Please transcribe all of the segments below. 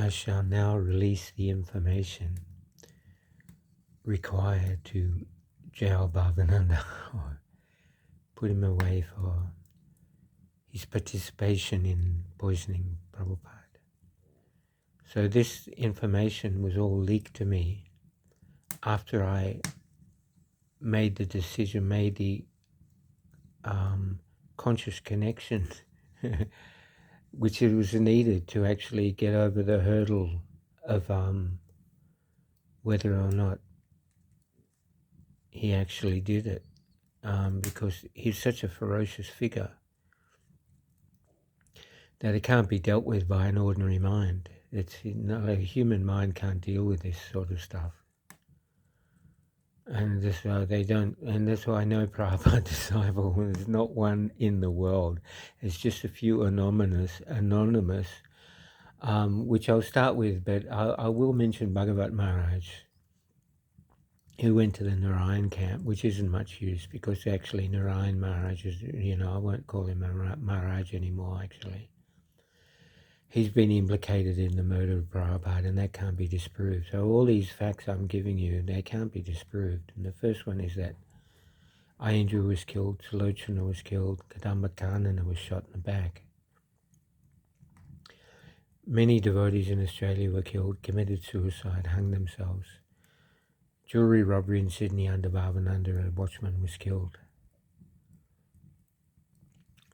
I shall now release the information required to jail Bhavananda or put him away for his participation in poisoning Prabhupada. So this information was all leaked to me after I made the decision, made the conscious connection which it was needed to actually get over the hurdle of whether or not he actually did it, because he's such a ferocious figure that it can't be dealt with by an ordinary mind. It's not a human mind can't deal with this sort of stuff. And that's why they don't, and that's why no Prabhupada disciple, there's not one in the world. It's just a few anonymous, which I'll start with, but I will mention Bhagavat Maharaj, who went to the Narayan camp, which isn't much use because actually Narayan Maharaj is, I won't call him Maharaj anymore actually. He's been implicated in the murder of Prabhupada, and that can't be disproved. So all these facts I'm giving you, they can't be disproved. And the first one is that Ayendra was killed, Salochana was killed, Kadamba Kanana was shot in the back. Many devotees in Australia were killed, committed suicide, hung themselves. Jewellery robbery in Sydney under Bhavananda, a watchman was killed.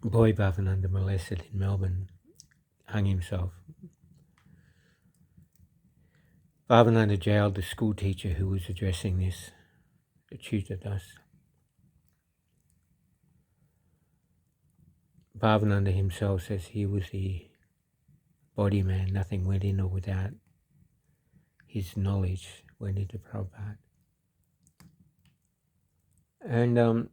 Boy Bhavananda molested in Melbourne, hung himself. Bhavananda jailed the school teacher who was addressing this, the tutor does. Bhavananda himself says he was the body man, nothing went in or without his knowledge went into Prabhupada. And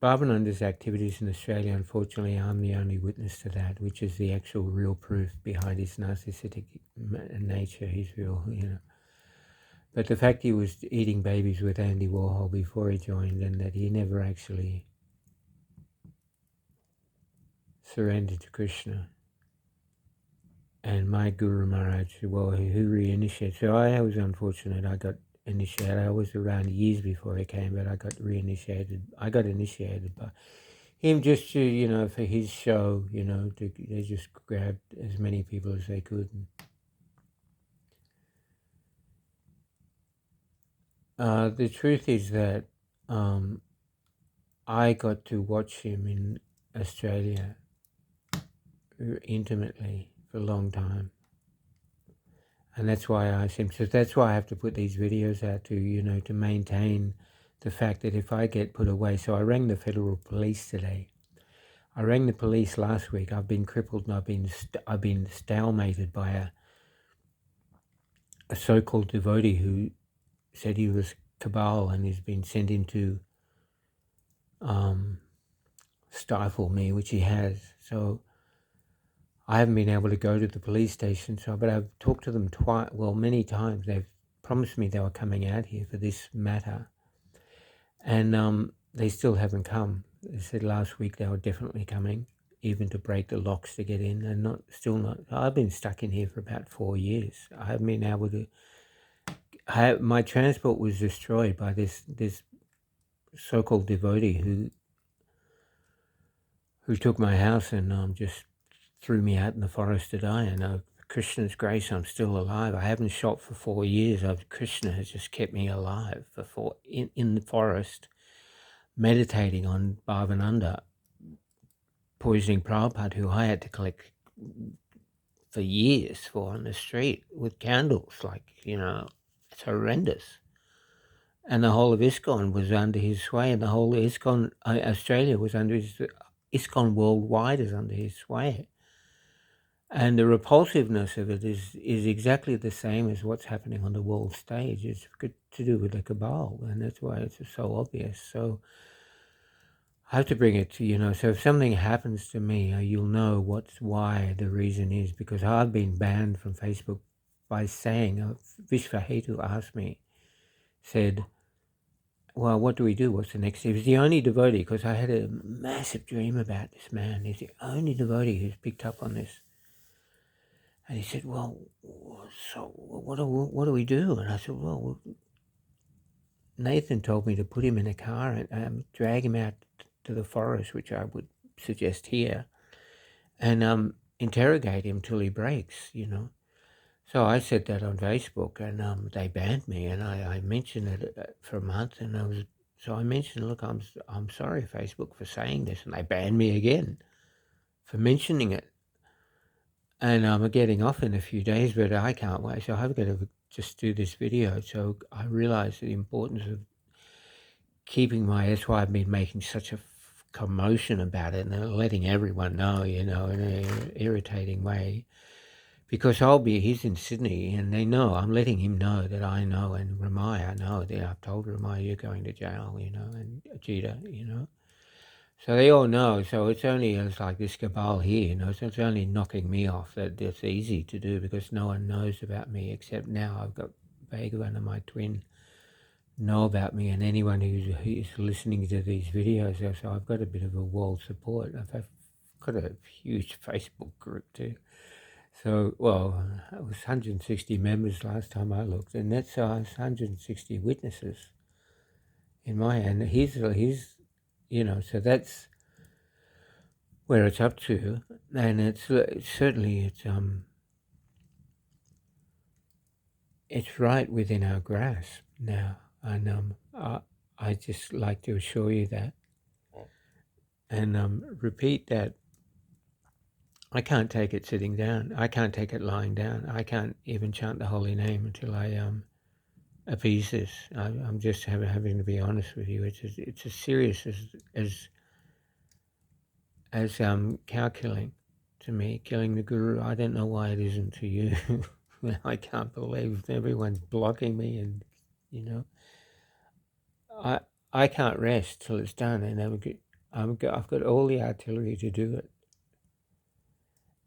Bhavananda's activities in Australia, unfortunately, I'm the only witness to that, which is the actual real proof behind his narcissistic nature, his real, But the fact he was eating babies with Andy Warhol before he joined, and that he never actually surrendered to Krishna. And my Guru Maharaj, who reinitiated. So I was unfortunate, I got initiated. I was around years before he came, but I got reinitiated. I got initiated by him just to, for his show, they just grabbed as many people as they could. The truth is that I got to watch him in Australia intimately for a long time. And that's why I asked him. So that's why I have to put these videos out to, to maintain the fact that if I get put away. So I rang the federal police today. I rang the police last week. I've been crippled and I've been stalemated by a so-called devotee who said he was Cabal and he's been sent into stifle me, which he has. So I haven't been able to go to the police station, but I've talked to them many times. They've promised me they were coming out here for this matter, and they still haven't come. They said last week they were definitely coming, even to break the locks to get in, and still not. I've been stuck in here for about 4 years. I haven't been able to. My transport was destroyed by this so-called devotee who took my house and just threw me out in the forest to die. And Krishna's grace, I'm still alive. I haven't shot for 4 years. Krishna has just kept me alive in the forest, meditating on Bhavananda, poisoning Prabhupada, who I had to collect for years on the street with candles. It's horrendous. And the whole of ISKCON was under his sway, and the whole ISKCON, Australia was under his, ISKCON worldwide is under his sway. And the repulsiveness of it is exactly the same as what's happening on the world stage. It's got to do with the cabal, and that's why it's so obvious. So I have to bring it to, so if something happens to me, you'll know why the reason is, because I've been banned from Facebook by saying, Vishvahetu asked me, said, well, what do we do? What's the next step? He's the only devotee, because I had a massive dream about this man. He's the only devotee who's picked up on this. And he said, well, so what do we do? And I said, well, Nathan told me to put him in a car and drag him out to the forest, which I would suggest here, and interrogate him till he breaks, So I said that on Facebook, and they banned me, and I mentioned it for a month, and so I mentioned, look, I'm sorry, Facebook, for saying this, and they banned me again for mentioning it. And I'm getting off in a few days, but I can't wait. So I've got to just do this video. So I realize the importance of keeping that's why I've been making such a commotion about it and letting everyone know, in an irritating way. Because he's in Sydney, and they know, I'm letting him know that I know, and Ramai, I know that I've told Ramai you're going to jail, and Ajita, So they all know. So it's like this cabal here, so it's only knocking me off. That's easy to do because no one knows about me except now I've got Bhagavan and my twin know about me, and anyone who's listening to these videos. So I've got a bit of a wall support. I've got a huge Facebook group too. So, well, it was 160 members last time I looked, and that's 160 witnesses in my hand. He's so that's where it's up to, and it's certainly it's right within our grasp now, and I just like to assure you that, and repeat that. I can't take it sitting down. I can't take it lying down. I can't even chant the holy name until I appease this. I'm just having to be honest with you. It's as serious as cow killing to me, killing the guru. I don't know why it isn't to you. I can't believe everyone's blocking me, and I can't rest till it's done, and I've got all the artillery to do it.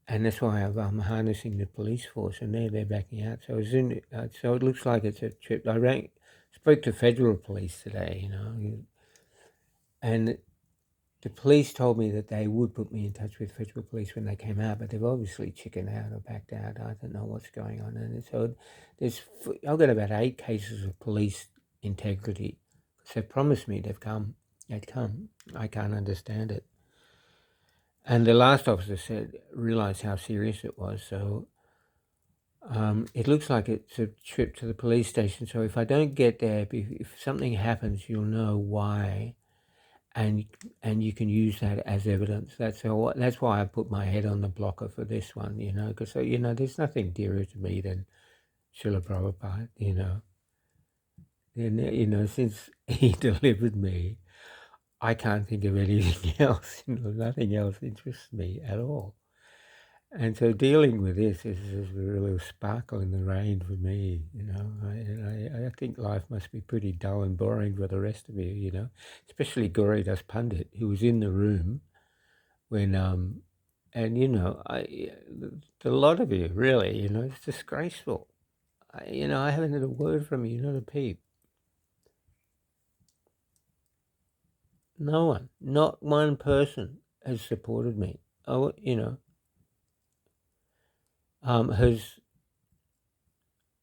And that's why I'm harnessing the police force, and they're backing out. So so it looks like it's a trip. I spoke to federal police today, and the police told me that they would put me in touch with federal police when they came out, but they've obviously chickened out or backed out. I don't know what's going on, and so I've got about 8 cases of police integrity. So they promised me they'd come. I can't understand it. And the last officer realized how serious it was. So it looks like it's a trip to the police station. So if I don't get there, if something happens, you'll know why, and you can use that as evidence. That's why I put my head on the blocker for this one, because there's nothing dearer to me than Srila Prabhupada, and since he delivered me, I can't think of anything else. Nothing else interests me at all. And so dealing with this is a real sparkle in the rain for me. I think life must be pretty dull and boring for the rest of you. Especially Gauridas Pandit, who was in the room when, and the lot of you really, it's disgraceful. I haven't had a word from you, not a peep. No one, not one person has supported me.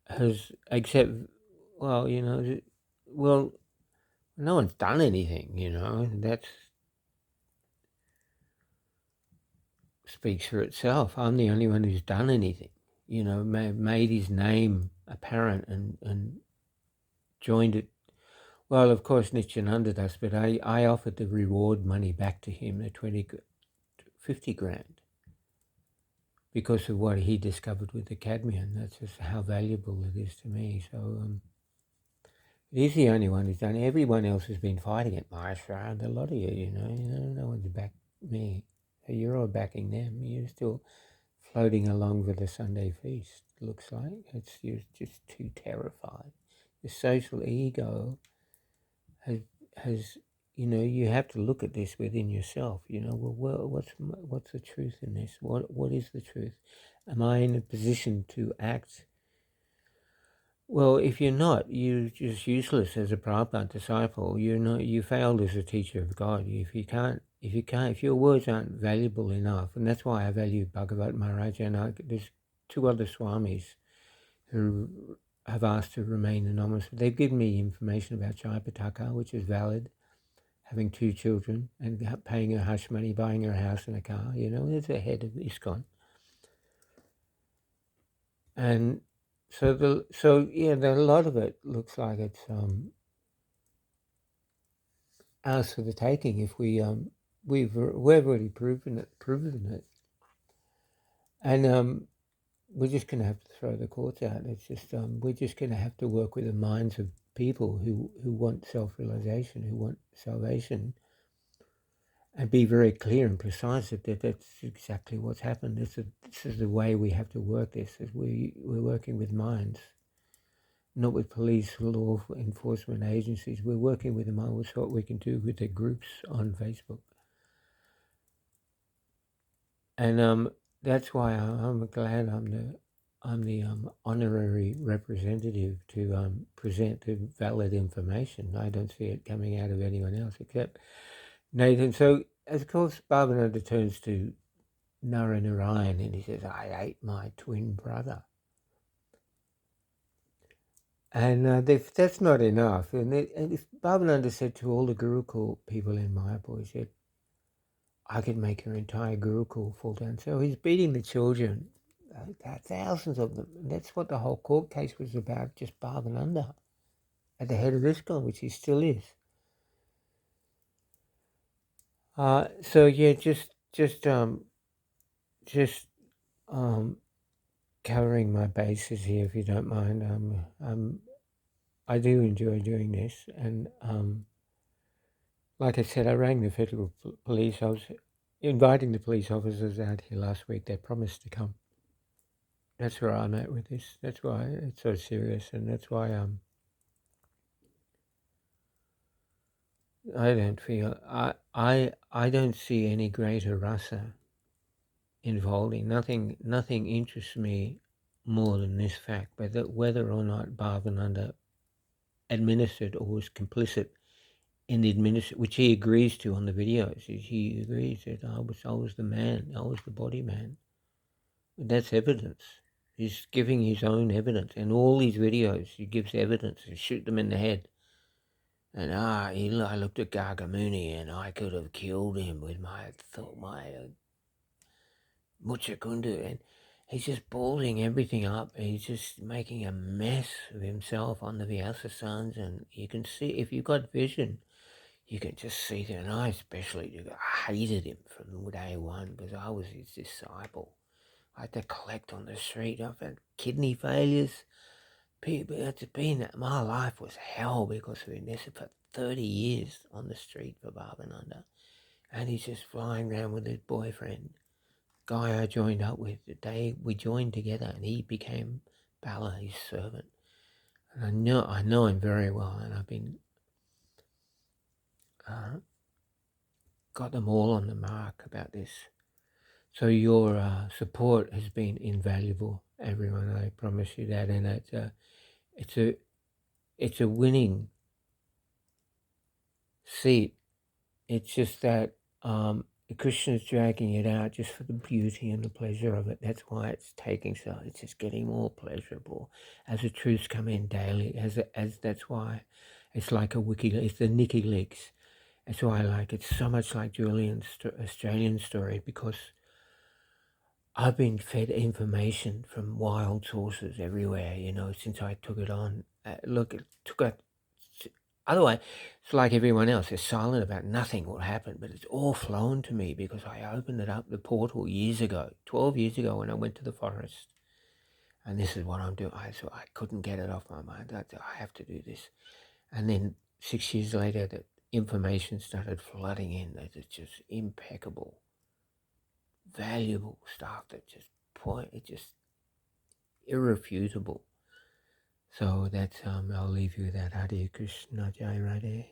Has except, well, no one's done anything, that speaks for itself. I'm the only one who's done anything, made his name apparent and joined it. Well, of course, Nityananda does, but I offered the reward money back to him, the 50 grand, because of what he discovered with the cadmium. That's just how valuable it is to me. So he's the only one who's done it. Everyone else has been fighting it, Maharashtra, and a lot of you, no one's backed me. So you're all backing them. You're still floating along with the Sunday feast, looks like. You're just too terrified. The social ego has you have to look at this within yourself. Well, what's the truth in this? What is the truth? Am I in a position to act? Well, if you're not, you're just useless as a Prabhupada disciple. You failed as a teacher of God. If your words aren't valuable enough, and that's why I value Bhagavat Maharaja, and there's 2 other Swamis who have asked to remain anonymous. They've given me information about Jayapataka, which is valid, having 2 children and paying her hush money, buying her a house and a car. It's the head of ISKCON. And so a lot of it looks like it's ours for the taking if we've already proven it, and we're just going to have to throw the courts out. It's just we're just going to have to work with the minds of people who want self-realization, who want salvation, and be very clear and precise that that's exactly what's happened. This is the way we have to work this. Is we're working with minds, not with police or law enforcement agencies. We're working with them. That's what we can do with the groups on Facebook. And that's why I'm glad I'm the honorary representative to present the valid information. I don't see it coming out of anyone else except Nathan. So, of course, Bhavananda turns to Narayan and he says, "I ate my twin brother." And that's not enough. And if Bhavananda said to all the Gurukul people in Mayapur, he said, "I could make your entire Gurukul fall down." So he's beating the children, thousands of them. And that's what the whole court case was about, just Bhavananda at the head of ISKCON, which he still is. So yeah, just covering my bases here, if you don't mind. I do enjoy doing this, and like I said, I rang the federal police. I was inviting the police officers out here last week. They promised to come. That's where I'm at with this. That's why it's so serious, and that's why I don't feel I don't see any greater rasa involving. Nothing interests me more than this fact, but that whether or not Bhavananda administered or was complicit in the which he agrees to on the videos. He agrees that I was the man, I was the body man. That's evidence. He's giving his own evidence. In all these videos, he gives evidence. He shoot them in the head. And I looked at Gargamuni and I could have killed him with my Muchakundu. And he's just balling everything up. He's just making a mess of himself on the Vyasa sons. And you can see, if you've got vision, you can just see that. And I especially hated him from day one because I was his disciple. I had to collect on the street. I've had kidney failures. My life was hell because of him. This for 30 years on the street for Bhavananda. And he's just flying around with his boyfriend, guy I joined up with the day we joined together, and he became Bala, his servant. And I know him very well, and I've been got them all on the mark about this. So your support has been invaluable, everyone. I promise you that, and it's a winning seat. It's just that Krishna's dragging it out just for the beauty and the pleasure of it. That's why it's taking so. It's just getting more pleasurable as the truths come in daily. As that's why it's like a wiki. It's the Nickyleàks. That's why I like it so much, like Julian's Australian story, because I've been fed information from wild sources everywhere, since I took it on. Otherwise, it's like everyone else. They're silent about nothing will happen, but it's all flown to me because I opened it up, the portal, years ago, 12 years ago when I went to the forest. And this is what I'm doing. So I couldn't get it off my mind. I have to do this. And then 6 years later, the information started flooding in. It's just impeccable, valuable stuff that it's just irrefutable. So that's I'll leave you with that. Hare Krishna, Jai Radhe.